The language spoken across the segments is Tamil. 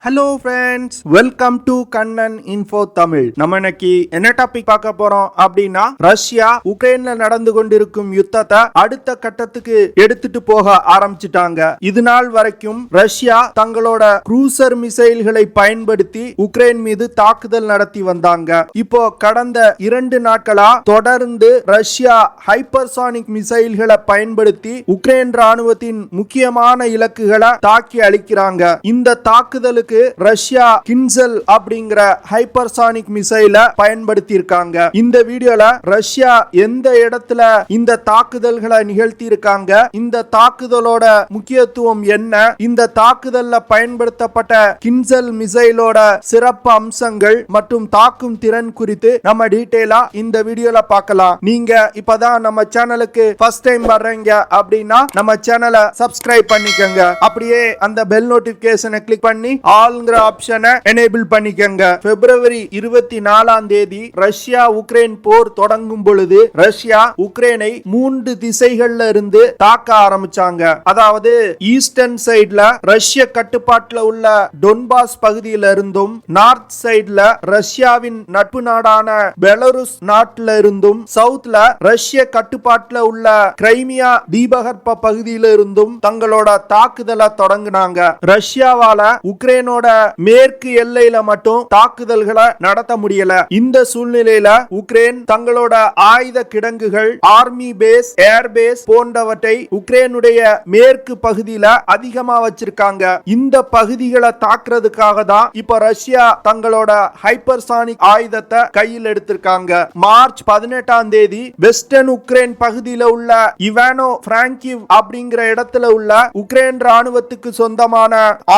Hello friends, welcome to Kannan info Tamil. நம்ம இன்னைக்கு என்ன டாபிக் பார்க்க போறோம் அப்படின்னா, ரஷ்யா உக்ரைன்ல நடந்து கொண்டிருக்கும் யுத்தத்தை அடுத்த கட்டத்துக்கு எடுத்துட்டு போக ஆரம்பிச்சிட்டாங்க. இது நாள் வரைக்கும் ரஷ்யா தங்களோட க்ரூசர் மிசைல்களை பயன்படுத்தி உக்ரைன் மீது தாக்குதல் நடத்தி வந்தாங்க. இப்போ கடந்த 2 நாட்களா தொடர்ந்து ரஷ்யா ஹைப்பர்சானிக் மிசைல்களை பயன்படுத்தி உக்ரைன் ராணுவத்தின் முக்கியமான இலக்குகளை தாக்கி அழிக்கிறாங்க. இந்த தாக்குதலுக்கு ரஷ்யா கின்சல் அப்படிங்கிற ஹைப்பர்சானிக் மிசைலை பயன்படுத்தி இருக்காங்க. இந்த வீடியோல ரஷ்யா எந்த இடத்துல இந்த தாக்குதல்களை நிகழ்த்தி இருக்காங்க, இந்த தாக்குதலோட முக்கியத்துவம் என்ன, இந்த தாக்குதல்ல பயன்படுத்தப்பட்ட கின்சல் மிசைலோட சிறப்பு அம்சங்கள் மற்றும் தாக்கும் திறன் குறித்து நம்ம டீடைலா இந்த வீடியோல பார்க்கலாம். நீங்க இப்பதான் நம்ம சேனலுக்கு ஃபர்ஸ்ட் டைம் வர்றீங்க அப்படின்னா நம்ம சேனலை சப்ஸ்கிரைப் பண்ணிக்கங்க. அப்படியே அந்த பெல் நோட்டிபிகேஷனை கிளிக் பண்ணி ஆல்ங்கிற ஆப்ஷனை எனேபிள் பண்ணிக்கங்க. பிப்ரவரி 24ஆம் தேதி ரஷ்யா உக்ரைன் போர் தொடங்கும் பொழுது ரஷ்யா உக்ரைனை 3 திசைகள்ல இருந்து தாக்க ஆரம்பிச்சாங்க. அதாவது ஈஸ்டர்ன் சைடுல ரஷ்ய கட்டுப்பாட்டுல உள்ள டொன்பாஸ் பகுதியில இருந்தும், நார்த் சைடுல ரஷ்யாவின் நட்பு நாடான பெலாருஸ் நாட்டுல இருந்தும், சவுத்ல ரஷ்ய கட்டுப்பாட்டுல உள்ள கிரைமியா தீபகற்ப பகுதியில இருந்தும் தங்களோட தாக்குதலை தொடங்கினாங்க. ரஷ்யாவால உக்ரைனோட மேற்கு எல்லையில மட்டும் தாக்குதல்களை நடத்த முடியல. இந்த சூழ்நிலையில உக்ரைன் தங்களோட ஆயுத கிடங்குகள், ஆர்மி பேஸ், ஏர் பேஸ் போன்றவற்றை உக்ரைனுடைய மேற்கு பகுதியில அதிகமா வச்சிருக்காங்க. இந்த பகுதிகளை தாக்குறதுக்காக தான் இப்ப ரஷ்யா தங்களோட ஹைப்பர்சானிக் ஆயுதத்தை கையில் எடுத்திருக்காங்க. மார்ச் 18ஆம் தேதி வெஸ்டர்ன் உக்ரைன் பகுதியில உள்ள இவானோ பிராங்கிவ் அப்படிங்கிற இடத்துல உள்ள உக்ரைன் ராணுவத்துக்கு சொந்தமான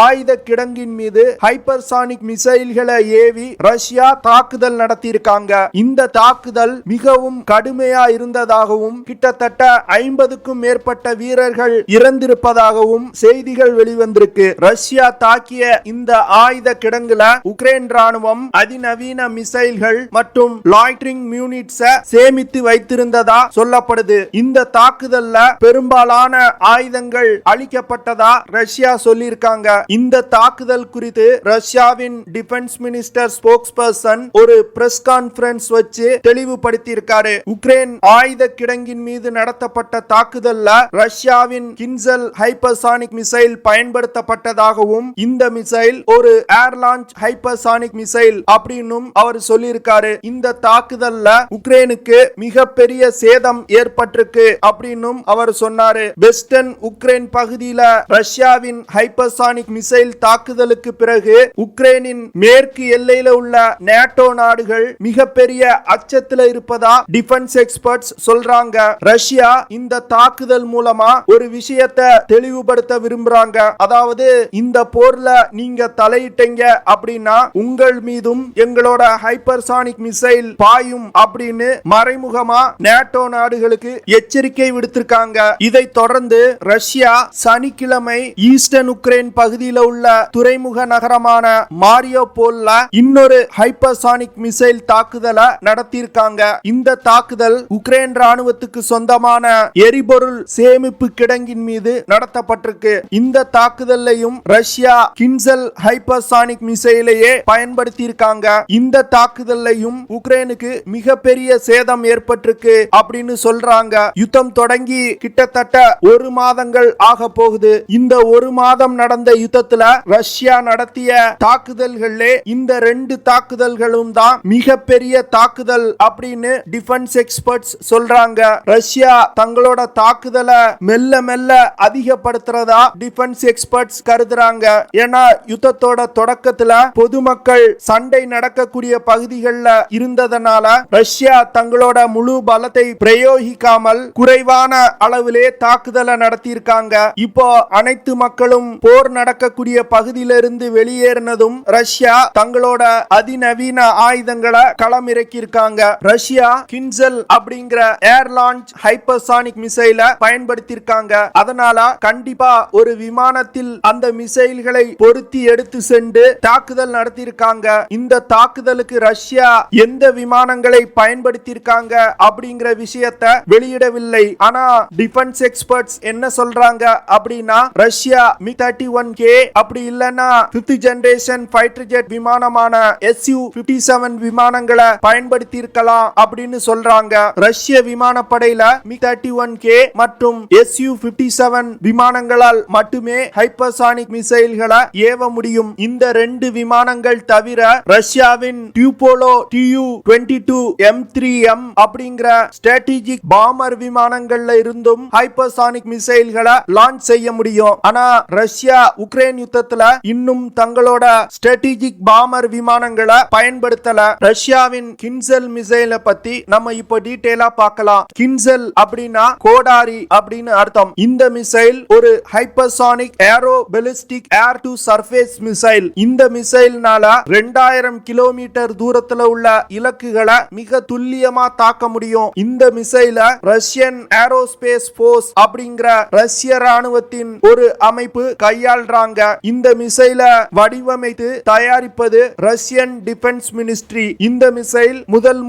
ஆயுத கிடங்கின் மீது ஹைப்பர்சானிக் மிசைல்களை ஏவி ரஷ்யா தாக்குதல் நடத்தி இருக்காங்க. இந்த தாக்குதல் மிகவும் கடுமையா இருந்ததாகவும், கிட்டத்தட்ட 50க்கும் மேற்பட்ட வீரர்கள் இறந்திருப்பதாகவும் செய்திகள் வெளிவந்திருக்கு. ரஷ்யா தாக்கிய இந்த ஆயுத கிடங்குல உக்ரைன் ராணுவம் அதிநவீன மிசைல்கள் மற்றும் லாய்டரிங் யூனிட்ஸை சேமித்து வைத்திருந்ததா சொல்லப்படுது. இந்த தாக்குதல்ல பெரும்பாலான ஆயுதங்கள் அழிக்கப்பட்டதா ரஷ்யா சொல்லியிருக்காங்க. இந்த தாக்குதல் குறித்து ரஷ்யாவின் டிஃபென்ஸ் மினிஸ்டர் ஸ்போக்ஸ்பர்சன் ஒரு பிரஸ் கான்ஃபரன்ஸ் வச்சு தெளிவுபடுத்தி இருக்காரு. உக்ரைன் ஆயுத கிடங்கின் மீது நடத்தப்பட்ட தாக்குதல்ல ரஷ்யாவின் கின்சல் ஹைப்பர்சானிக் மிசைல் பயன்படுத்தப்பட்டதாகவும், இந்த மிசைல் ஒரு ஏர் லான்ச் ஹைப்பர்சானிக் மிசைல் அப்படின்னும் அவர் சொல்லியிருக்காரு. இந்த தாக்குதல்ல உக்ரைனுக்கு மிகப்பெரிய சேதம் ஏற்பட்டிருக்கு அப்படின்னும் அவர் சொன்னாரு. வெஸ்டர்ன் உக்ரைன் பகுதியில ரஷ்யாவின் ஹைப்பர்சானிக் மிசைல் தாக்குதலுக்கு பிறகு உக்ரைனின் மேற்கு எல்லையில உள்ள நேட்டோ நாடுகள் மிகப்பெரிய அச்சத்தில் இருப்பதா டிஃபென்ஸ் எக்ஸ்பர்ட்ஸ் சொல்றாங்க. ரஷ்யா இந்த தாக்குதல் மூலமா ஒரு விஷயத்தை தெளிவுபடுத்த விரும்புறாங்க. அதாவது இந்த போர்ல நீங்க தலையிட்டீங்க அப்படின்னா உங்கள் மீதும் எங்களோட ஹைப்பர்சானிக் மிசைல் பாயும் அப்படின்னு மறைமுகமா நேட்டோ நாடுகளுக்கு எச்சரிக்கை விடுத்திருக்காங்க. இதை தொடர்ந்து ரஷ்யா சனிக்கிழமை ஈஸ்டர்ன் உக்ரைன் பகுதியில் உள்ள துறைமுக நகரமான மாரியோபோல்ல இன்னொரு ஹைப்பர்சானிக் மிசைல் தாக்குதலை நடத்தியிருக்காங்க. இந்த தாக்குதல் உக்ரைன் ராணுவத்துக்கு சொந்தமான எரிபொருள் சேமிப்பு கிடங்கின் மீது நடத்தப்பட்டிருக்கு. இந்த தாக்குதலையும் ரஷ்யா கின்சல் ஹைப்பர்சானிக் மிசைலையே பயன்படுத்தி இருக்காங்க. இந்த தாக்குதலையும் உக்ரைனுக்கு மிகப்பெரிய சேதம் ஏற்பட்டிருக்கு அப்படின்னு சொல்றாங்க. யுத்தம் தொடங்கி கிட்டத்தட்ட 1 மாதங்கள் ஆக போகுது. இந்த 1 மாதம் நடந்த யுத்தத்துல ரஷ்யா நடத்திய தாக்குதல்களே இந்த 2 தாக்குதல்களும் தான் மிகப்பெரிய தாக்குதல் அப்படின்னு டிஃபென்ஸ் எக்ஸ்பர்ட்ஸ் சொல்றாங்க. ரஷ்யா தங்களோட தாக்குதலை மெல்ல மெல்ல அதிகப்படுத்துறதா டிஃபென்ஸ் எக்ஸ்பர்ட்ஸ் கருதுறாங்க. ஏன்னா யுத்தத்தோட தொடக்கத்துல பொதுமக்கள் சண்டை நடக்கக்கூடிய பகுதிகளில் இருந்ததனால ரஷ்யா தங்களோட முழு பலத்தை பிரயோகிக்காமல் குறைவான அளவிலே தாக்குதலை நடத்தியிருக்காங்க. இப்போ அனைத்து மக்களும் போர் நடக்கக்கூடிய பகுதியிலிருந்து வெளியேறினதும் ரஷ்யா தங்களோட அதிநவீன ஆயுதங்களை களமிறக்கி இருக்காங்க. ரஷ்யா கின்சல் அப்படிங்கிற ஏர் லான்ச் ஹைப்பர்சானிக் மிசைல பயன்படுத்தி இருக்காங்க. அதனால கண்டிப்பா ஒரு விமானத்தில் அந்த மிசைல்களை பொருத்தி எடுத்து சென்று தாக்குதல் நடத்தி இருக்காங்க. இந்த தாக்குதலுக்கு ரஷ்யா எந்த விமானங்களை பயன்படுத்தி இருக்காங்க அப்படிங்கிற விஷயத்தை வெளியிடவில்லை. ஆனா டிஃபென்ஸ் எக்ஸ்பர்ட்ஸ் என்ன சொல்றாங்க அப்படின்னா, ரஷ்யா MiG-31K அப்படி இல்லனா 5th generation fighter jet விமானமான Su-57 விமானங்களை பயன்படுத்தி இருக்கலாம் அப்படின்னு சொல்றாங்க. ரஷ்ய விமானப்படையில MiG-31K மற்றும் Su-57 விமானங்களால் மட்டுமே ஹைப்பர்சானிக் மிசைல்களை ஏவ முடியும். இந்த 2 விமானங்கள் தவிர ரஷ்யாவின் டியூபோலோ Tu-22 M3M அப்படிங்கிற ஸ்ட்ராட்டஜிக் பாமர் விமானங்கள்ல இருந்தும் ஹைப்பர்சானிக் மிசைல்களை லான்ச் செய்ய முடியும். ஆனா ரஷ்யா உக்ரைன் யுத்தத்துல இன்னும் தங்களோட ஸ்ட்ராட்டஜிக் பாமர் விமானங்களை பயன்படுத்தல. ரஷ்யாவின் கின்சல் மிசைல பத்தி நம்ம இப்ப டீடைலா பார்க்கலாம். கின்சல் அப்படின்னா கோடாரி அப்படின்னு அர்த்தம். இந்த மிசைல் ஒரு hypersonic aero ballistic air to surface missile. இந்த மிசைல்னால 2000 கிலோமீட்டர் தூரத்துல உள்ள இலக்குகளை மிக துல்லியமா தாக்க முடியும். இந்த மிசைல ரஷ்யன் ஏரோஸ்பேஸ் போர்ஸ் அப்படிங்கிற ரஷ்ய ராணுவத்தின் ஒரு அமைப்பு கையாள்றாங்க. இந்த மிசைல வடிவமைத்து தயாரிப்பது ரஷ்யன் டிஃபென்ஸ் மினிஸ்ட்ரி. இந்த மிசைல்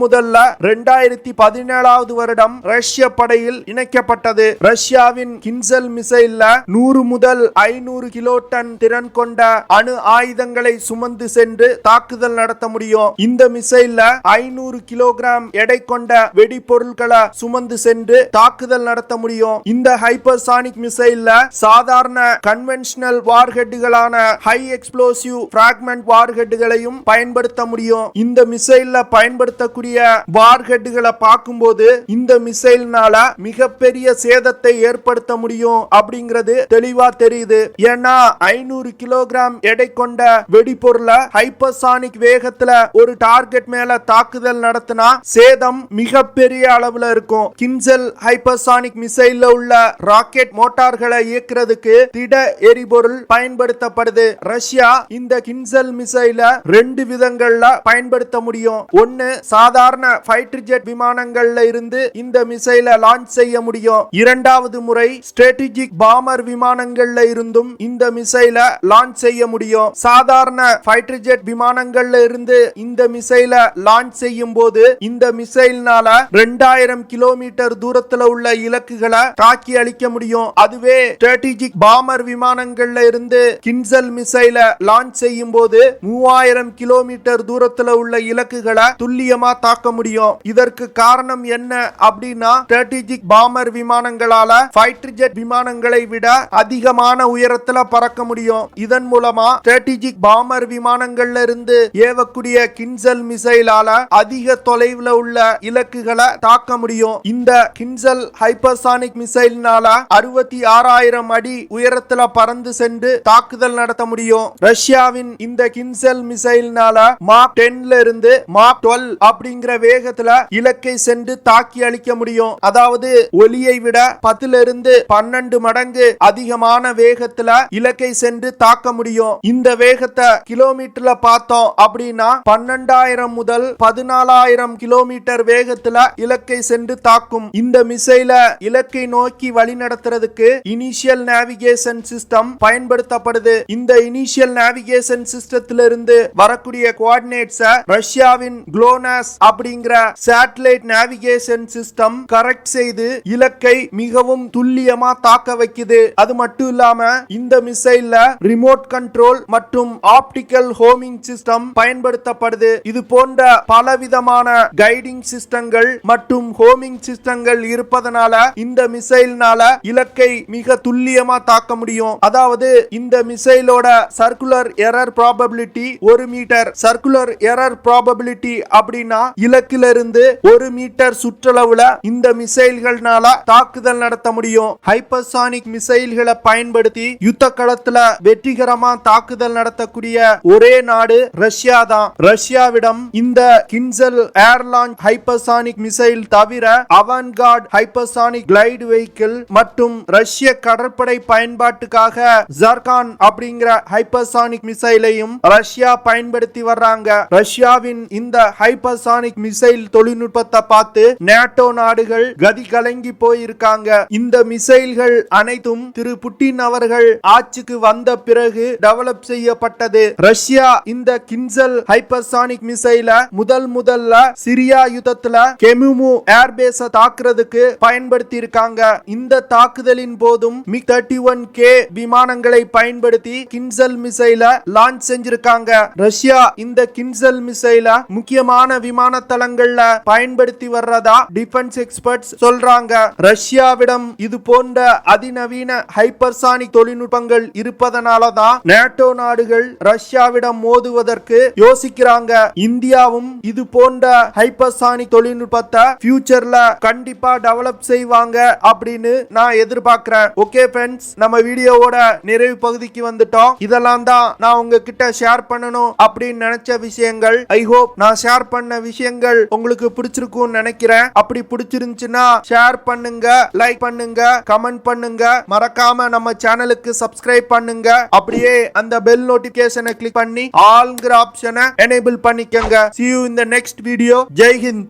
முதல்ல 2017 வருடம் ரஷ்ய படையில் இணைக்கப்பட்டது. ரஷ்யாவின் கின்சல் மிசைல்ல 100 முதல் 500 கிலோடன் திறன் கொண்ட அணு ஆயுதங்களை சுமந்து சென்று தாக்குதல் நடத்த முடியும். இந்த மிசைல்ல 500 கிலோகிராம் எடை கொண்ட வெடிபொருட்களை சுமந்து சென்று தாக்குதல் நடத்த முடியும். இந்த ஹைப்பர்சானிக் மிசைல்ல சாதாரண கன்வென்ஷனல் வார்ஹெட்டுகளான ஹை எக்ஸ்ப்ளோசிவ் பிராக்மெண்ட் வார்ஹெட்டுகளையும் பயன்படுத்த முடியும். இந்த மிசைல்ல பயன்படுத்தக்கூடிய வார்ஹெட்டுகளை பார்க்கும்போது இந்த மிசைல்னால மிகப்பெரிய சேதத்தை ஏற்படுத்த முடியும் அப்படிங்கிறது தெளிவா தெரியுது. ஏன்னா 500 கிலோகிராம் எடை கொண்ட வெடிபொருளை ஹைப்பர்சானிக் வேகத்துல ஒரு டார்கெட் மேல தாக்குதல் நடத்தினா சேதம் மிகப்பெரிய அளவுல இருக்கும். கின்சல் ஹைப்பர்சானிக் மிசைல்ல உள்ள ராக்கெட் மோட்டார்களை இயக்குறதுக்கு திட எரிபொருள் பயன்படுத்தப்படுது. ரஷ்யா இந்த கின்சல் மிசைல 2 விதங்கள்ல பயன்படுத்த முடியும். ஒன்னு சாதாரண ஃபைட்டர் ஜெட் விமானங்கள்ல இருந்து இந்த மிசைலை லான்ச் செய்ய முடியும். இரண்டாவது முறை ஸ்ட்ராட்டஜிக் பாமர் விமானங்கள்ல இருந்தும் இந்த மிசைலை லான்ச் செய்ய முடியும். சாதாரண ஃபைட்டர் ஜெட் விமானங்கள்ல இருந்து இந்த மிசைலை லான்ச் செய்யும் போது இந்த மிசைல்னால 2000 கிலோமீட்டர் தூரத்துல உள்ள இலக்குகளை தாக்கி அழிக்க முடியும். அதுவே ஸ்ட்ராட்டஜிக் பாமர் விமானங்கள்ல இருந்து கின்சல் மிசைலை லான்ச் செய்யும் போது 3000 கிலோமீட்டர் தூரத்துல உள்ள இலக்குகளை துல்லியமா தாக்க முடியும். இதற்கு காரணம் என்ன அப்படின்னா ஸ்ட்ராட்டஜிக் பாமர் விமானங்களால ஃபைட்டர் ஜெட் விமானங்களை விட அதிகமான உயரத்துல பறக்க முடியும். இதன் மூலமா ஸ்ட்ராட்டஜிக் பாமர் விமானங்கள்ல இருந்து ஏவக்கூடிய கின்சல் மிசைலால அதிக தொலைவுல உள்ள இலக்குகளை தாக்க முடியும். இந்த கின்சல் ஹைப்பர்சானிக் மிசைல்னால 66000 அடி உயரத்துல பறந்து சென்று தாக்குதல் நடத்த முடியும். ரஷ்யாவின் இந்த கின்சல் மிசைல்னால மாக் 10 இருந்து மாக் 12 அப்படிங்கிற வேகத்துல இலக்கை சென்று தாக்கி அழிக்க முடியும். அதாவது ஒலியை விட 10 இருந்து 12 மடங்கு அதிகமான வேகத்துல இலக்கை சென்று தாக்க முடியும். இந்த வேகத்தை கிலோமீட்டர்ல பார்த்தோம் அப்படின்னா 12000 முதல் 14000 கிலோமீட்டர் வேகத்துல இலக்கை சென்று தாக்கும். இந்த மிசைல இலக்கை நோக்கி வழி நடத்துறதுக்கு இனிஷியல் நேவிகேஷன் சிஸ்டம் பயன்படுத்தப்படுது. இந்த இனிஷியல் நேவிகேஷன் சிஸ்டத்திலிருந்து வரக்கூடிய கோஆர்டினேட்ஸை ரஷ்யாவின் குளோனாஸ் அப்படிங்கிற சேட்டலைட் நேவிகேஷன் சிஸ்டம் கரெக்ட் செய்து இலக்கை மிகவும் துல்லியமா தாக்க வைக்குது. அது மட்டும் இல்லாம இந்த மிசைல்ல ரிமோட் கண்ட்ரோல் மற்றும் ஆப்டிகல் ஹோமிங் சிஸ்டம் பயன்படுத்தப்படுது. இது போன்ற பலவிதமான கைடிங் சிஸ்டங்கள் மற்றும் ஹோமிங் சிஸ்டங்கள் இருப்பதனால இந்த மிசைல்னால இலக்கை மிக துல்லியமா தாக்க முடியும். அதாவது இந்த மிசைலோட circular error probability 1 metre. Circular error probability அப்படின்னா இலக்கிலிருந்து 1 மீட்டர் சுற்றளவுல இந்த மிசைல்கள்னால தாக்குதல் நடத்த முடியும். ஹைப்பர்சானிக் மிசைல்களை பயன்படுத்தி யுத்த களத்துல வெற்றிகரமா தாக்குதல் நடத்தக்கூடிய ஒரே நாடு ரஷ்யா தான். ரஷ்யாவிடம் இந்த கின்சல் ஏர் லான்ச் ஹைப்பர்சானிக் மிசைல் தவிர அவன்கார்ட் ஹைப்பர்சானிக் கிளைட் வெஹிக்கிள் மற்றும் ரஷ்ய கடற்படை பயன்பாட்டுக்காக ஜர்கான் அப்படிங்கிற ஹைப்பர்சானிக் மிசைலையும் ரஷ்யா பயன்படுத்தி வர்றாங்க. ரஷ்யாவின் இந்த ஹைப்பர்சானிக் மிசைல் தொழில்நுட்பத்தை பார்த்து நேட்டோ நாடுகள் கதி கலங்கி போயிருக்காங்க. இந்த மிசைல்கள் அனைத்தும் திரு புட்டின் அவர்கள் ஆட்சிக்கு வந்த பிறகு டெவலப் செய்யப்பட்டது. ரஷ்யா இந்த கின்சல் ஹைப்பர்சானிக் மிசைல முதல்ல சிரியா யுத்தத்துல கெமுமு ஏர்பேஸ தாக்குறதுக்கு பயன்படுத்தி இருக்காங்க. இந்த தாக்குதலின் போதும் MiG-31K விமானங்களை பயன்படுத்தி கின்சல் கின்சல் மிசைல லான்ச் செஞ்சிருக்காங்க. ரஷ்யா இந்த கின்சல் மிசைல முக்கியமான விமான தளங்கள்ல பயன்படுத்தி வர்றதா டிஃபென்ஸ் எக்ஸ்பர்ட்ஸ் சொல்றாங்க. ரஷ்யாவிடம் இது போன்ற அதிநவீன ஹைப்பர்சானிக் தொழில்நுட்பங்கள் இருப்பதனாலதான் நேட்டோ நாடுகள் ரஷ்யாவிடம் மோதுவதற்கு யோசிக்கிறாங்க. இந்தியாவும் இது போன்ற ஹைப்பர்சானிக் தொழில்நுட்பத்தை ஃபியூச்சர்ல கண்டிப்பா டெவலப் செய்வாங்க அப்படின்னு நான் எதிர்பார்க்கிறேன். ஓகே ஃப்ரெண்ட்ஸ், நம்ம வீடியோவோட நிறைவு பகுதிக்கு வந்துட்டோம். இதெல்லாம் தான் நான் உங்ககிட்ட ஷேர் பண்ணணும் அப்படின்னு நினைச்ச விஷயங்கள். ஐ ஹோப் நான் ஷேர் பண்ண விஷயங்கள் உங்களுக்கு பிடிச்சிருக்கும் நினைக்கிறேன். அப்படி பிடிச்சிருந்துச்சுன்னா ஷேர் பண்ணுங்க, லைக் பண்ணுங்க, கமெண்ட் பண்ணுங்க, மறக்காம நம்ம சேனலுக்கு சப்ஸ்கிரைப் பண்ணுங்க. அப்படியே அந்த பெல் நோட்டிபிகேஷனை கிளிக் பண்ணி ஆல்ங்கிற ஆப்ஷனை எனேபிள் பண்ணிக்கங்க. See you in the next video. Jai Hind.